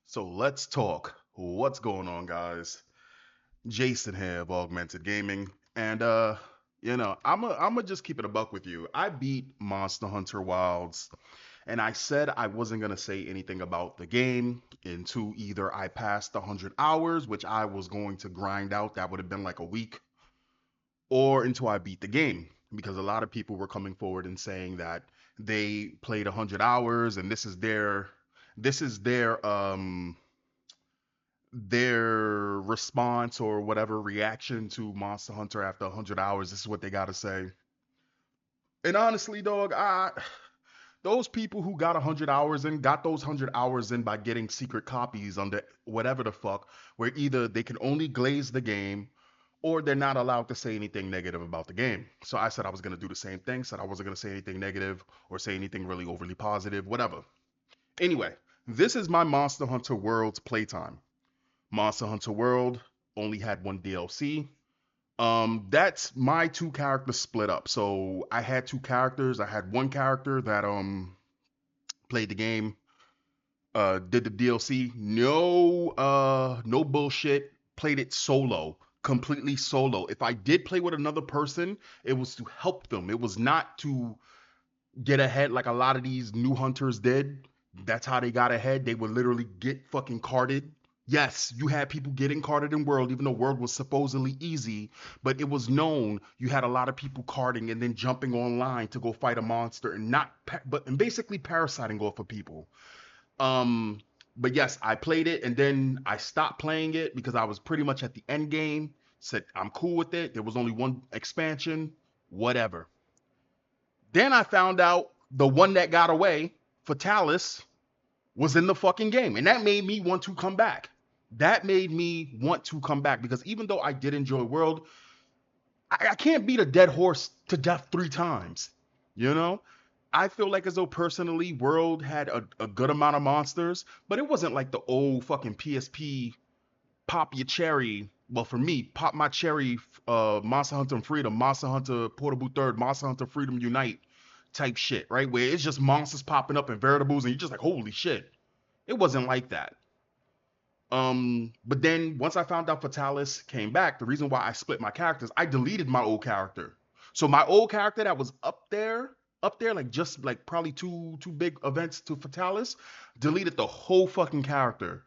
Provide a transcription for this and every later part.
So let's talk. What's going on, guys? Jason here of Augmented Gaming, and I'm gonna just keep it a buck with you. I beat Monster Hunter Wilds, and I said I wasn't gonna say anything about the game until either I passed 100 hours, which I was going to grind out. That would have been like a week, or until I beat the game, because a lot of people were coming forward and saying that they played 100 hours, and this is their response or whatever reaction to Monster Hunter after 100 hours. This is what they got to say. And honestly, dog, those people who got 100 hours in got those 100 hours in by getting secret copies under whatever the fuck, where either they can only glaze the game or they're not allowed to say anything negative about the game. So I said I was going to do the same thing, said I wasn't going to say anything negative or say anything really overly positive, whatever. Anyway, this is my Monster Hunter World's playtime. Monster Hunter World only had one DLC. That's my two characters split up. So I had two characters. I had one character that played the game, did the DLC. No bullshit. Played it solo, completely solo. If I did play with another person, it was to help them. It was not to get ahead like a lot of these new hunters did. That's how they got ahead. They would literally get fucking carded. Yes, you had people getting carded in World, even though World was supposedly easy, but it was known you had a lot of people carding and then jumping online to go fight a monster and not, and basically parasiting off of people. Um, but yes, I played it and then I stopped playing it because I was pretty much at the end game. Said I'm cool with it. There was only one expansion, whatever. Then I found out the one that got away, Fatalis, was in the fucking game. And that made me want to come back. That made me want to come back because even though I did enjoy World, I can't beat a dead horse to death 3 times. You know? I feel like as though personally, World had a good amount of monsters, but it wasn't like the old fucking PSP pop your cherry. Well, for me, pop my cherry, Monster Hunter Freedom, Monster Hunter Portable Third, Monster Hunter Freedom Unite type shit, right? Where it's just monsters popping up and veritables, and you're just like, holy shit. It wasn't like that. But then once I found out Fatalis came back, the reason why I split my characters, I deleted my old character. So my old character that was up there, like just like probably two big events to Fatalis, deleted the whole fucking character.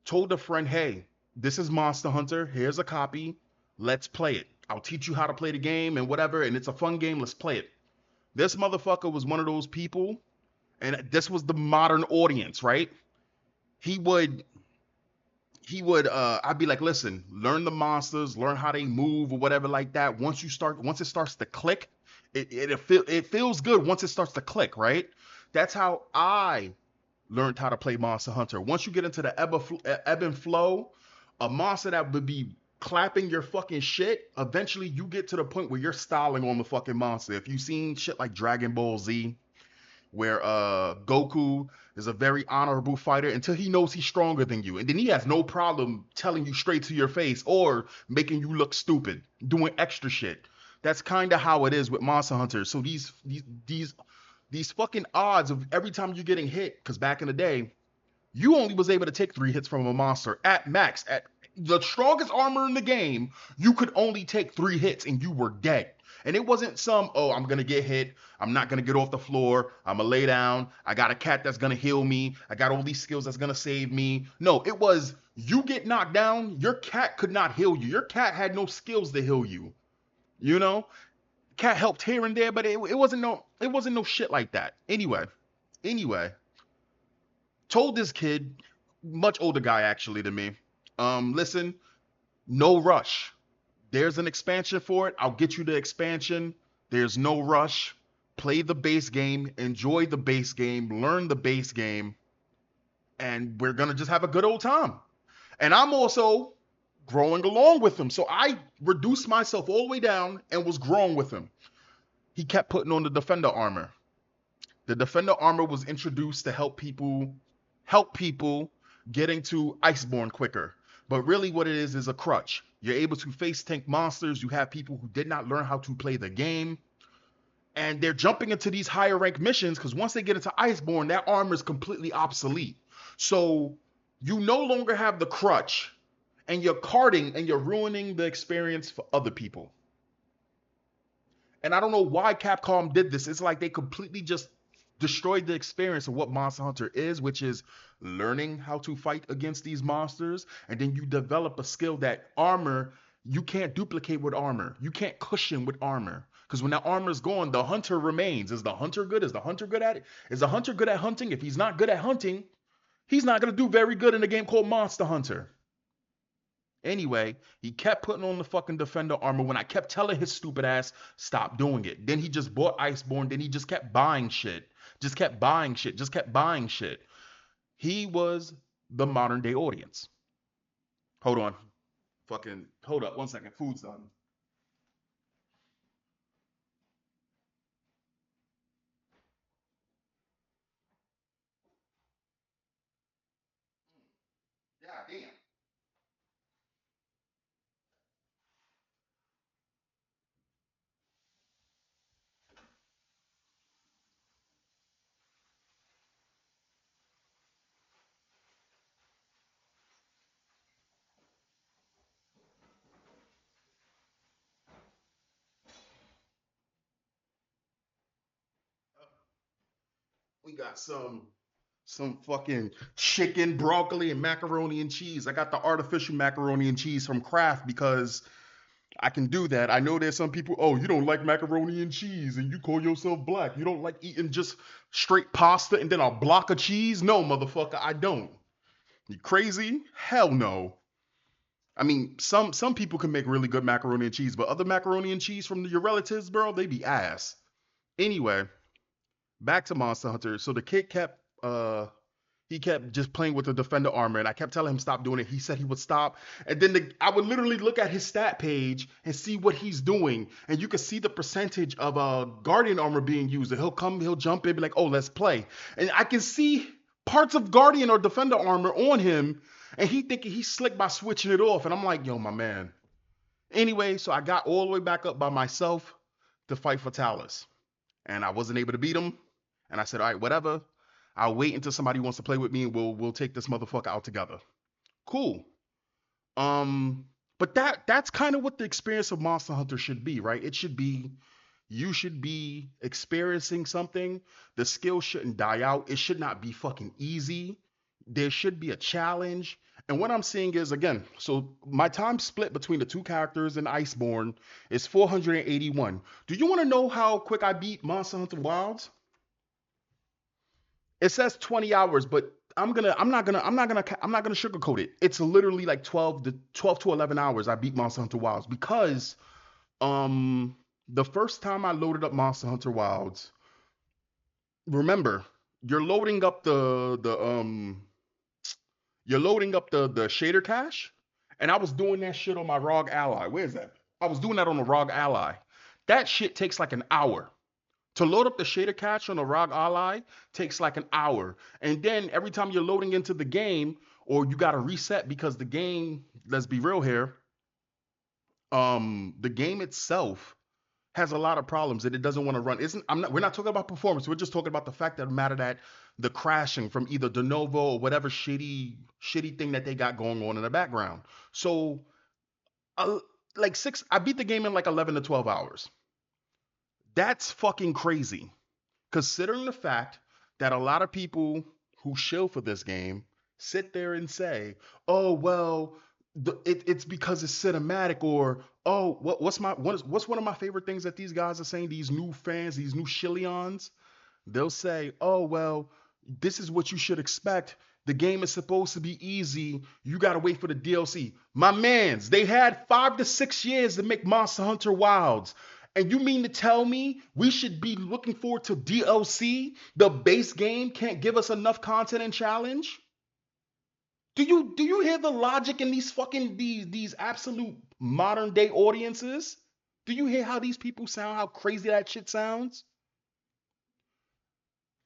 Told a friend, hey, this is Monster Hunter. Here's a copy. Let's play it. I'll teach you how to play the game and whatever, and it's a fun game. Let's play it. This motherfucker was one of those people, and this was the modern audience, right? He would I'd be like, listen, learn the monsters, learn how they move or whatever like that. Once it starts to click, it feels good once it starts to click, right? That's how I learned how to play Monster Hunter. Once you get into the ebb and flow, a monster that would be clapping your fucking shit, eventually you get to the point where you're styling on the fucking monster. If you've seen shit like Dragon Ball Z, where Goku is a very honorable fighter until he knows he's stronger than you. And then he has no problem telling you straight to your face or making you look stupid, doing extra shit. That's kind of how it is with Monster Hunter. So these fucking odds of every time you're getting hit, because back in the day, you only was able to take 3 hits from a monster at max. At the strongest armor in the game, you could only take 3 hits and you were dead. And it wasn't some, oh, I'm gonna get hit, I'm not gonna get off the floor, I'm gonna lay down, I got a cat that's gonna heal me, I got all these skills that's gonna save me. No, it was you get knocked down, your cat could not heal you. Your cat had no skills to heal you. You know? Cat helped here and there, but it wasn't no shit like that. Anyway, told this kid, much older guy actually than me, listen, no rush. There's an expansion for it. I'll get you the expansion. There's no rush. Play the base game, enjoy the base game, learn the base game, and we're gonna just have a good old time. And I'm also growing along with him. So I reduced myself all the way down and was growing with him. He kept putting on the defender armor. The defender armor was introduced to help people getting to Iceborne quicker. But really what it is a crutch. You're able to face tank monsters. You have people who did not learn how to play the game. And they're jumping into these higher rank missions because once they get into Iceborne, that armor is completely obsolete. So You no longer have the crutch, and you're carting and you're ruining the experience for other people. And I don't know why Capcom did this. It's like they completely just destroyed the experience of what Monster Hunter is, which is learning how to fight against these monsters. And then you develop a skill that armor, you can't duplicate with armor. You can't cushion with armor. Because when that armor is gone, the hunter remains. Is the hunter good? Is the hunter good at it? Is the hunter good at hunting? If he's not good at hunting, he's not going to do very good in a game called Monster Hunter. Anyway, he kept putting on the fucking defender armor when I kept telling his stupid ass, stop doing it. Then he just bought Iceborne. Then he just kept buying shit. Just kept buying shit. Just kept buying shit. He was the modern day audience. Hold on. Fucking, hold up. 1 second. Food's done. God damn. We got some fucking chicken, broccoli, and macaroni and cheese. I got the artificial macaroni and cheese from Kraft because I can do that. I know there's some people, oh, you don't like macaroni and cheese and you call yourself black. You don't like eating just straight pasta and then a block of cheese? No, motherfucker, I don't. You crazy? Hell no. I mean, some people can make really good macaroni and cheese, but other macaroni and cheese from your relatives, bro, they be ass. Anyway, back to Monster Hunter. So the kid kept he kept just playing with the defender armor, and I kept telling him stop doing it. He said he would stop, and then I would literally look at his stat page and see what he's doing, and you could see the percentage of guardian armor being used. And he'll jump in, be like, "Oh, let's play," and I can see parts of guardian or defender armor on him, and he thinking he's slick by switching it off, and I'm like, "Yo, my man." Anyway, so I got all the way back up by myself to fight for Talus, and I wasn't able to beat him, and I said, "All right, whatever." I'll wait until somebody wants to play with me and we'll take this motherfucker out together. Cool. Um, but that's kind of what the experience of Monster Hunter should be, right? It should be you should be experiencing something. The skill shouldn't die out. It should not be fucking easy. There should be a challenge. And what I'm seeing is again, so my time split between the two characters in Iceborne is 481. Do you want to know how quick I beat Monster Hunter Wilds? It says 20 hours, but I'm not gonna sugarcoat it. It's literally like 12 to 11 hours I beat Monster Hunter Wilds because um the first time I loaded up Monster Hunter Wilds, remember, you're loading up the shader cache, and I was doing that shit on my ROG Ally. Where is that? I was doing that on the ROG Ally. That shit takes like an hour. To load up the shader cache on a ROG Ally takes like an hour. And then every time you're loading into the game, or you gotta reset because the game, let's be real here, the game itself has a lot of problems and it doesn't want to run. Isn't I'm not we're not talking about performance, we're just talking about the fact that matter that the crashing from either de novo or whatever shitty thing that they got going on in the background. So uh, like I beat the game in like 11 to 12 hours. That's fucking crazy. Considering the fact that a lot of people who shill for this game sit there and say, "Oh well, it's because it's cinematic," or "Oh, what's one of my favorite things that these guys are saying? These new fans, these new shillions, they'll say, "Oh well, this is what you should expect. The game is supposed to be easy. You gotta wait for the DLC." My man's, they had 5 to 6 years to make Monster Hunter Wilds. And you mean to tell me we should be looking forward to DLC? The base game can't give us enough content and challenge? Do you hear the logic in these fucking these absolute modern day audiences? Do you hear how these people sound? How crazy that shit sounds?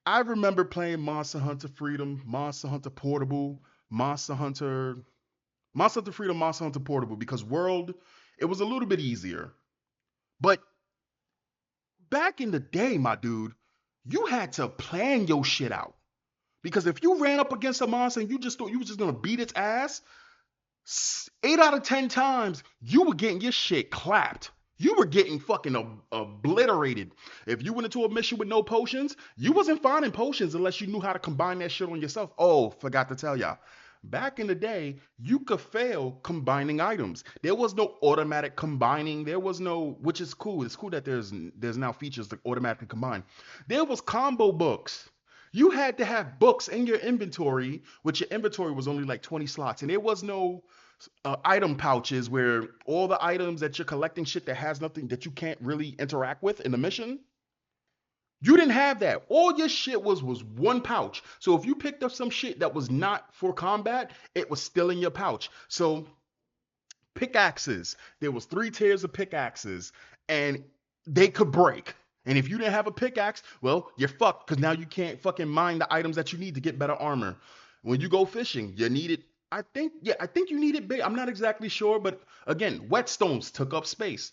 I remember playing Monster Hunter Freedom, Monster Hunter Portable, Monster Hunter, Monster Hunter Freedom, Monster Hunter Portable because World it was a little bit easier. But back in the day, my dude, you had to plan your shit out. Because if you ran up against a monster and you just thought you was just gonna beat its ass, 8 out of 10 times you were getting your shit clapped. You were getting fucking obliterated. If you went into a mission with no potions, you wasn't finding potions unless you knew how to combine that shit on yourself. Oh, forgot to tell y'all. Back in the day, you could fail combining items. There was no automatic combining. There was no, which is cool. It's cool that there's now features to automatically combine. There was combo books. You had to have books in your inventory, which your inventory was only like 20 slots, and there was no item pouches where all the items that you're collecting shit that has nothing that you can't really interact with in the mission. You didn't have that. All your shit was one pouch. So if you picked up some shit that was not for combat, it was still in your pouch. So pickaxes, there was 3 tiers of pickaxes, and they could break. And if you didn't have a pickaxe, well, you're fucked because now you can't fucking mine the items that you need to get better armor. When you go fishing, you need it. I think you need it big. I'm not exactly sure, but again, whetstones took up space.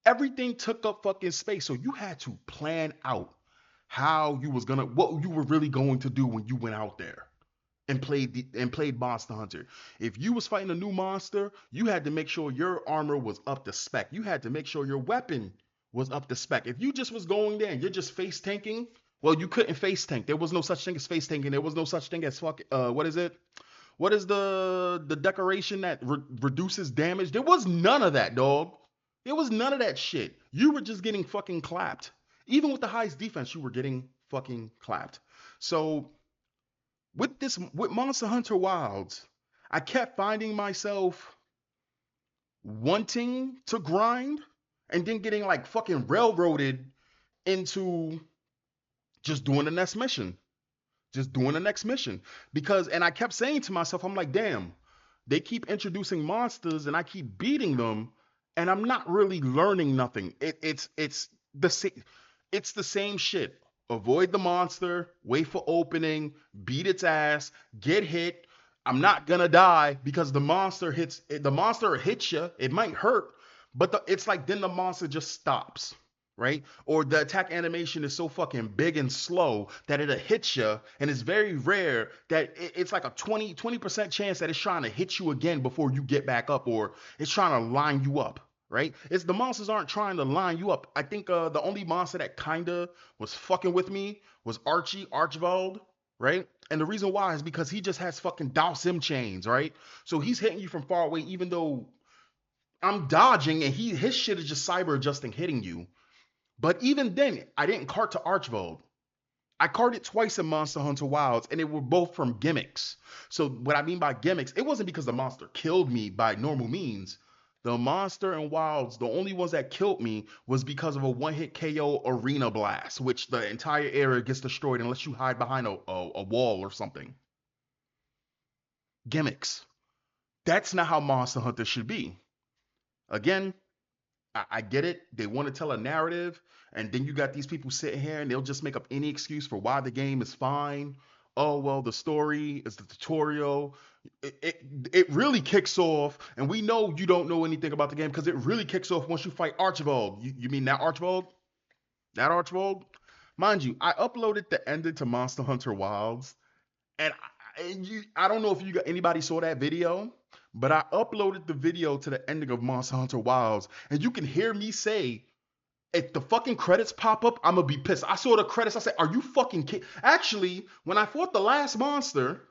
Everything took up fucking space. So you had to plan out how you was gonna, what you were really going to do when you went out there and played Monster Hunter. If you was fighting a new monster, you had to make sure your armor was up to spec. You had to make sure your weapon was up to spec. If you just was going there and you're just face tanking, well, you couldn't face tank. There was no such thing as face tanking. There was no such thing as what is it? What is the decoration that reduces damage? There was none of that, dog. There was none of that shit. You were just getting fucking clapped. Even with the highest defense, you were getting fucking clapped. So with Monster Hunter Wilds, I kept finding myself wanting to grind and then getting like fucking railroaded into just doing the next mission. Just doing the next mission. Because and I kept saying to myself, I'm like, damn, they keep introducing monsters and I keep beating them and I'm not really learning nothing. It's the same shit. Avoid the monster, wait for opening, beat its ass, get hit. I'm not gonna die because the monster hits you. It might hurt, but it's like then the monster just stops, right? Or the attack animation is so fucking big and slow that it'll hit you, and it's very rare that it's like a 20% chance that it's trying to hit you again before you get back up, or it's trying to line you up, right? It's the monsters aren't trying to line you up. I think the only monster that kinda was fucking with me was Archibald, right? And the reason why is because he just has fucking Dhalsim chains, right? So he's hitting you from far away, even though I'm dodging and his shit is just cyber adjusting hitting you. But even then, I didn't cart to Archibald. I carted twice in Monster Hunter Wilds, and they were both from gimmicks. So what I mean by gimmicks, it wasn't because the monster killed me by normal means. The monster and Wilds, the only ones that killed me was because of a one-hit KO arena blast, which the entire area gets destroyed unless you hide behind a wall or something. Gimmicks. That's not how Monster Hunter should be. Again, I get it. They want to tell a narrative, and then you got these people sitting here and they'll just make up any excuse for why the game is fine. Oh, well, the story is the tutorial. It really kicks off, and we know you don't know anything about the game because it really kicks off once you fight Archibald. You mean that Archibald? That Archibald? Mind you, I uploaded the ending to Monster Hunter Wilds, and I don't know if anybody saw that video, but I uploaded the video to the ending of Monster Hunter Wilds, and you can hear me say, if the fucking credits pop up, I'm gonna be pissed. I saw the credits, I said, are you fucking kidding? Actually, when I fought the last monster,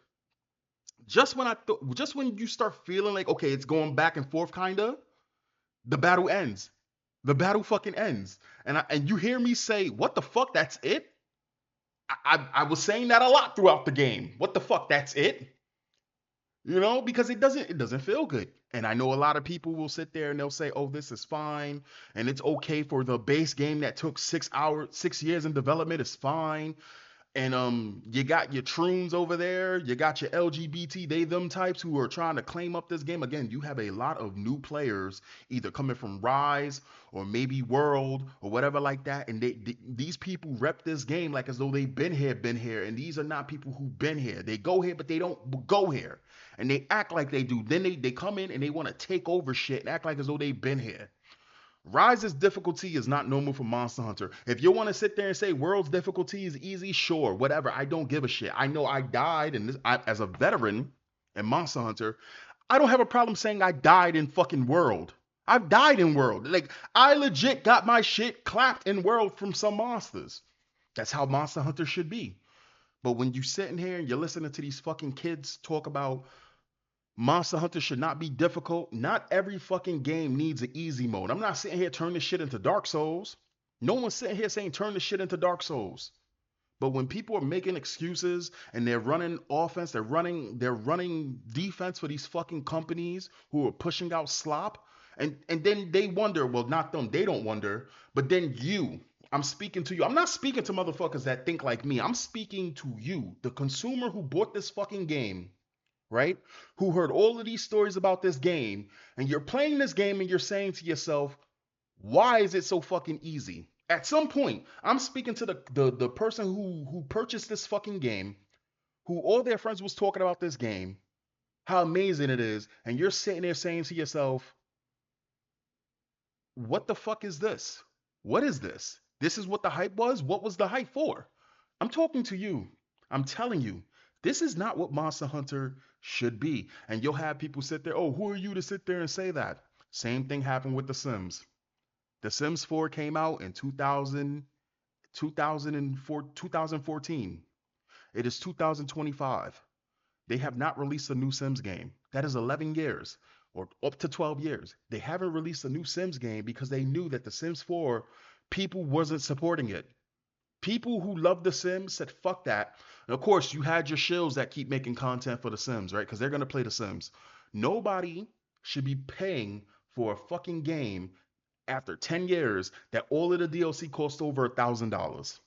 just when you start feeling like, okay, it's going back and forth kinda, the battle ends. The battle fucking ends. And you hear me say, what the fuck, that's it? I was saying that a lot throughout the game. What the fuck, that's it? You know, because it doesn't feel good. And I know a lot of people will sit there and they'll say, "Oh, this is fine, and it's okay for the base game that took 6 hours, 6 years in development is fine." And you got your troons over there, you got your LGBT they them types who are trying to claim up this game. Again, you have a lot of new players either coming from Rise or maybe World or whatever like that, and these people rep this game like as though they've been here, and these are not people who've been here. They go here, but they don't go here, and they act like they do. Then they come in and they want to take over shit and act like as though they've been here. Rise's difficulty is not normal for Monster Hunter. If you want to sit there and say World's difficulty is easy, sure, whatever. I don't give a shit. I know I died, and as a veteran in Monster Hunter, I don't have a problem saying I died in fucking World. I've died in World. Like, I legit got my shit clapped in World from some monsters. That's how Monster Hunter should be. But when you sitting here and you're listening to these fucking kids talk about Monster Hunter should not be difficult. Not every fucking game needs an easy mode. I'm not sitting here turning this shit into Dark Souls. No one's sitting here saying turn this shit into Dark Souls. But when people are making excuses and they're running offense, they're running defense for these fucking companies who are pushing out slop, and then they wonder, well, not them, they don't wonder, but then you. I'm speaking to you. I'm not speaking to motherfuckers that think like me. I'm speaking to you, the consumer who bought this fucking game, right? Who heard all of these stories about this game, and you're playing this game and you're saying to yourself, why is it so fucking easy? At some point, I'm speaking to the person who purchased this fucking game, who all their friends was talking about this game, how amazing it is, and you're sitting there saying to yourself, what the fuck is this? What is this? This is what the hype was? What was the hype for? I'm talking to you. I'm telling you, this is not what Monster Hunter should be. And you'll have people sit there, oh, who are you to sit there and say that? Same thing happened with The Sims. The Sims 4 came out in 2014. It is 2025. They have not released a new Sims game. That is 11 years or up to 12 years. They haven't released a new Sims game because they knew that The Sims 4 people wasn't supporting it. People who love The Sims said, fuck that. And of course, you had your shills that keep making content for The Sims, right? Because they're going to play The Sims. Nobody should be paying for a fucking game after 10 years that all of the DLC cost over $1,000.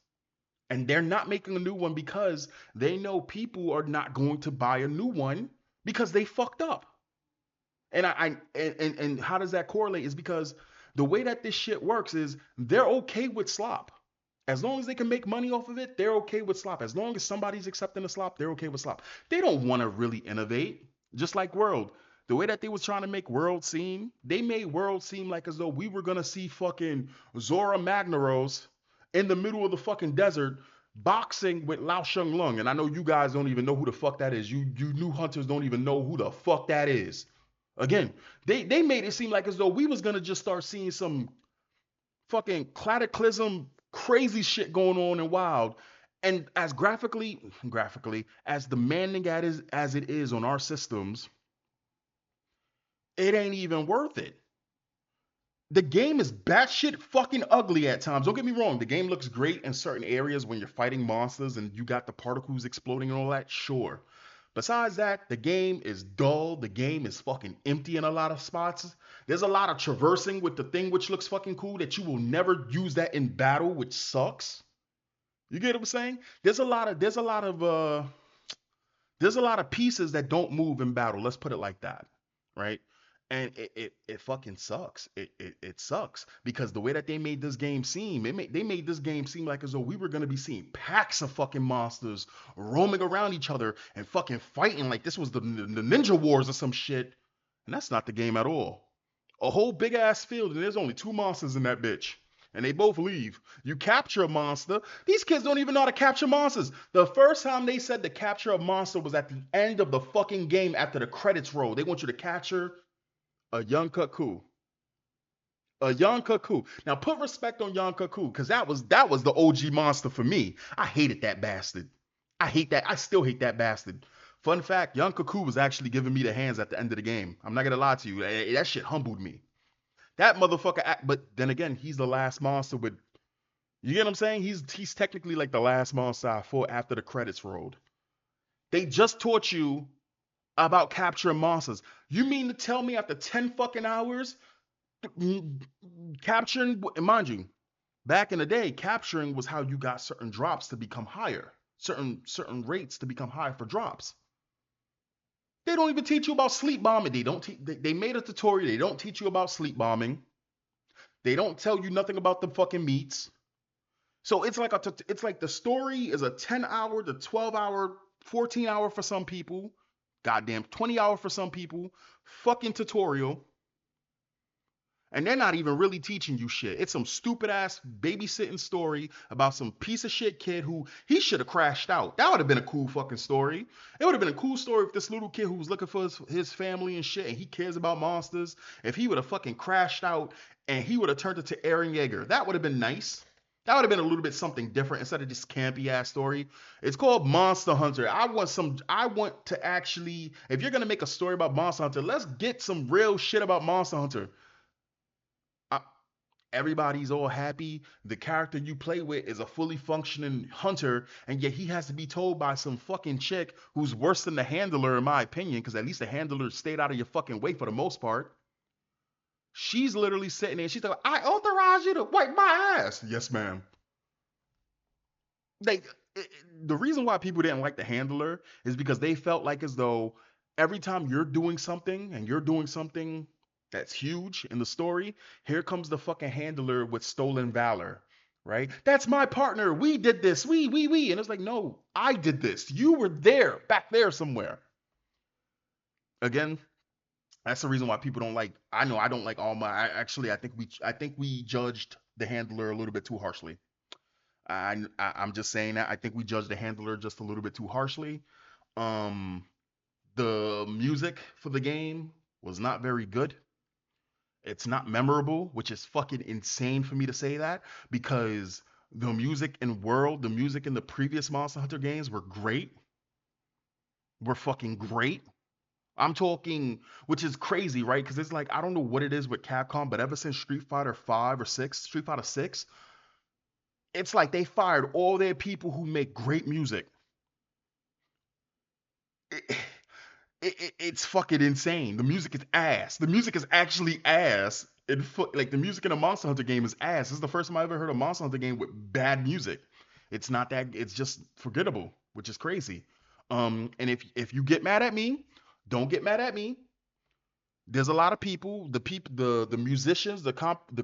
And they're not making a new one because they know people are not going to buy a new one because they fucked up. And how does that correlate? Is because the way that this shit works is they're okay with slop. As long as they can make money off of it, they're okay with slop. As long as somebody's accepting the slop, they're okay with slop. They don't want to really innovate. Just like World. The way that they was trying to make World seem, they made World seem like as though we were gonna see fucking Zora Magnaros in the middle of the fucking desert boxing with Lao Sheng Lung. And I know you guys don't even know who the fuck that is. You new hunters don't even know who the fuck that is. Again, they made it seem like as though we was gonna just start seeing some fucking cataclysm crazy shit going on in Wild. And as graphically, as demanding as it is on our systems, it ain't even worth it. The game is batshit fucking ugly at times. Don't get me wrong. The game looks great in certain areas when you're fighting monsters and you got the particles exploding and all that. Sure. Besides that, the game is dull. The game is fucking empty in a lot of spots. There's a lot of traversing with the thing which looks fucking cool that you will never use that in battle, which sucks. You get what I'm saying? There's a lot of pieces that don't move in battle. Let's put it like that, right? And it fucking sucks. It sucks because the way that they made this game seem, they made this game seem like as though we were gonna be seeing packs of fucking monsters roaming around each other and fucking fighting like this was the Ninja Wars or some shit. And that's not the game at all. A whole big ass field and there's only two monsters in that bitch. And they both leave. You capture a monster. These kids don't even know how to capture monsters. The first time they said to capture a monster was at the end of the fucking game after the credits roll. They want you to capture a young cuckoo. A young cuckoo. Now put respect on young cuckoo, because that was the OG monster for me. I hated that bastard. I hate that. I still hate that bastard. Fun fact, young cuckoo was actually giving me the hands at the end of the game. I'm not gonna lie to you. That shit humbled me. That motherfucker. But then again, he's the last monster with. You get what I'm saying? He's technically like the last monster I fought after the credits rolled. They just taught you about capturing monsters. You mean to tell me after 10 fucking hours, capturing, mind you, back in the day, capturing was how you got certain drops to become higher, certain rates to become higher for drops. They don't even teach you about sleep bombing. They made a tutorial. They don't teach you about sleep bombing. They don't tell you nothing about the fucking meats. So it's like the story is a 10-hour to 12-hour, 14-hour for some people, goddamn 20-hour for some people, fucking tutorial. And they're not even really teaching you shit. It's some stupid ass babysitting story about some piece of shit kid who he should have crashed out. That would have been a cool fucking story. It would have been a cool story if this little kid who was looking for his family and shit and he cares about monsters, if he would have fucking crashed out and he would have turned into Aaron Yeager. That would have been nice. That would have been a little bit something different instead of this campy ass story. It's called Monster Hunter. I want to actually, if you're gonna make a story about Monster Hunter, let's get some real shit about Monster Hunter. I, Everybody's all happy. The character you play with is a fully functioning hunter, and yet he has to be told by some fucking chick who's worse than the handler, in my opinion, because at least the handler stayed out of your fucking way for the most part. She's literally sitting there. She's like, I authorize you to wipe my ass. Yes, ma'am. They, the reason why people didn't like the handler is because they felt like as though every time you're doing something and you're doing something that's huge in the story, here comes the fucking handler with stolen valor, right? That's my partner. We did this. We. And it's like, no, I did this. You were there, back there somewhere. Again, that's the reason why people don't like. I know I don't like all my. I think we judged the handler a little bit too harshly. I'm just saying that. I think we judged the handler just a little bit too harshly. Um, the music for the game was not very good. It's not memorable, which is fucking insane for me to say that because the music in the previous Monster Hunter games were great. Were fucking great. I'm talking, which is crazy, right? Because it's like I don't know what it is with Capcom, but ever since Street Fighter 5 or 6, Street Fighter 6, it's like they fired all their people who make great music. It, it's fucking insane. The music is ass. The music is actually ass. Like the music in a Monster Hunter game is ass. This is the first time I ever heard a Monster Hunter game with bad music. It's not that. It's just forgettable, which is crazy. And if you get mad at me, don't get mad at me. There's a lot of people, the musicians, the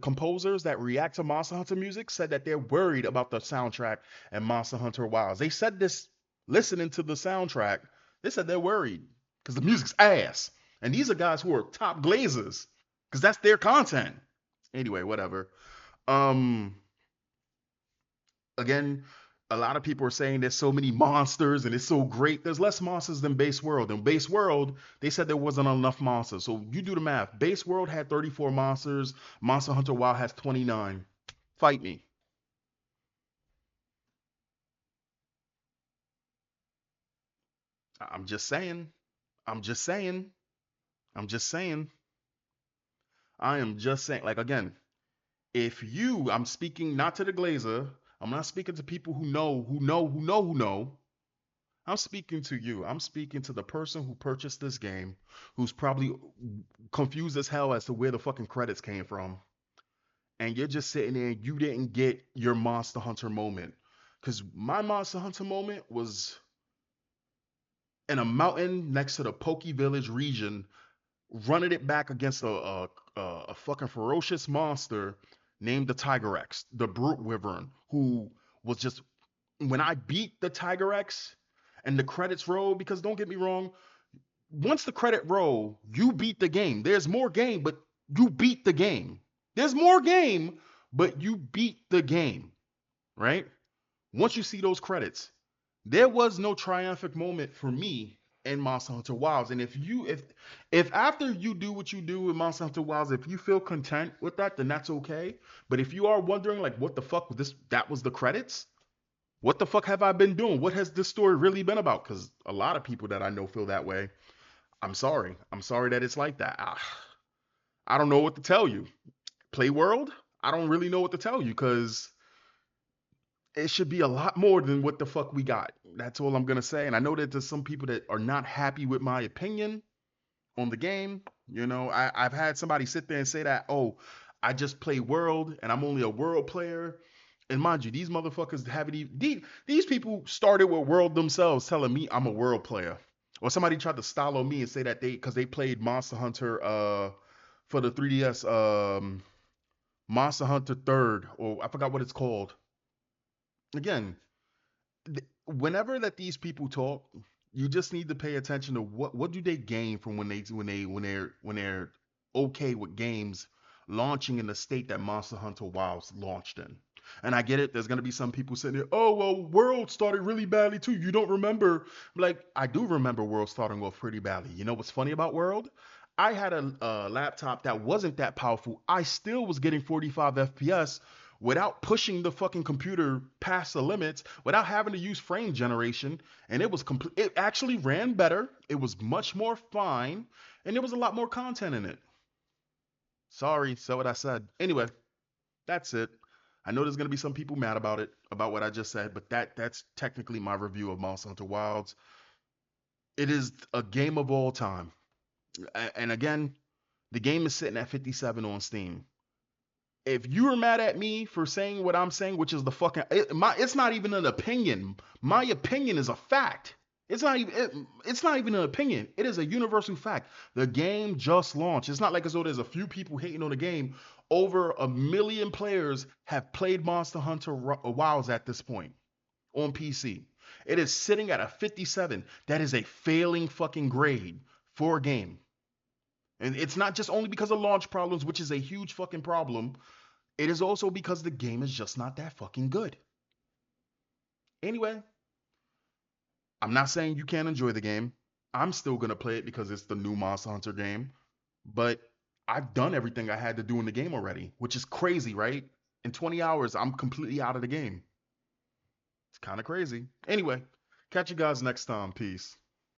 composers that react to Monster Hunter music said that they're worried about the soundtrack and Monster Hunter Wilds. They said this listening to the soundtrack. They said they're worried because the music's ass. And these are guys who are top glazers because that's their content. Anyway, whatever. Um, Again, a lot of people are saying there's so many monsters and it's so great. There's less monsters than Base World. In Base World, they said there wasn't enough monsters. So you do the math. Base World had 34 monsters. Monster Hunter Wild has 29. Fight me. I'm just saying. I'm just saying. I'm just saying. I am just saying. Like again, if you, I'm speaking not to the glazer. I'm not speaking to people who know, who know, who know, who know. I'm speaking to you. I'm speaking to the person who purchased this game, who's probably confused as hell as to where the fucking credits came from. And you're just sitting there, you didn't get your Monster Hunter moment. Because my Monster Hunter moment was in a mountain next to the Poke Village region, running it back against a fucking ferocious monster named the Tiger X, the Brute Wyvern, who was just when I beat the Tiger X and the credits roll, because don't get me wrong, once the credit roll, you beat the game. There's more game, but you beat the game. There's more game, but you beat the game, right? Once you see those credits, there was no triumphant moment for me in Monster Hunter Wilds. And if after you do what you do with Monster Hunter Wilds, if you feel content with that, then that's okay. But if you are wondering like what the fuck was this, that was the credits, what the fuck have I been doing? What has this story really been about? Because a lot of people that I know feel that way. I'm sorry. I'm sorry that it's like that. I don't know what to tell you. Play World, I don't really know what to tell you because it should be a lot more than what the fuck we got. That's all I'm gonna say. And I know that there's some people that are not happy with my opinion on the game. You know, I've had somebody sit there and say that, oh, I just play World and I'm only a World player. And mind you, these motherfuckers haven't even these people started with World themselves, telling me I'm a World player. Or somebody tried to style on me and say that they because they played Monster Hunter for the 3DS Monster Hunter Third, or I forgot what it's called. Again, whenever that these people talk, you just need to pay attention to what do they gain from when they're okay with games launching in the state that Monster Hunter Wilds launched in. And I get it, there's gonna be some people sitting there, oh well, World started really badly too. You don't remember. Like, I do remember World starting off pretty badly. You know what's funny about World? I had a laptop that wasn't that powerful. I still was getting 45 FPS without pushing the fucking computer past the limits, without having to use frame generation, and it was complete. It actually ran better. It was much more fine, and there was a lot more content in it. Sorry, so what I said. Anyway, that's it. I know there's gonna be some people mad about it, about what I just said, but that's technically my review of Monster Hunter Wilds. It is a game of all time. And again, the game is sitting at 57 on Steam. If you're mad at me for saying what I'm saying, which is the fucking it's not even an opinion. My opinion is a fact. It's not even an opinion. It is a universal fact. The game just launched. It's not like as though there's a few people hating on the game. Over 1 million players have played Monster Hunter Wilds at this point on PC. It is sitting at a 57. That is a failing fucking grade for a game. And it's not just only because of launch problems, which is a huge fucking problem. It is also because the game is just not that fucking good. Anyway, I'm not saying you can't enjoy the game. I'm still gonna play it because it's the new Monster Hunter game. But I've done everything I had to do in the game already, which is crazy, right? In 20 hours, I'm completely out of the game. It's kind of crazy. Anyway, catch you guys next time. Peace.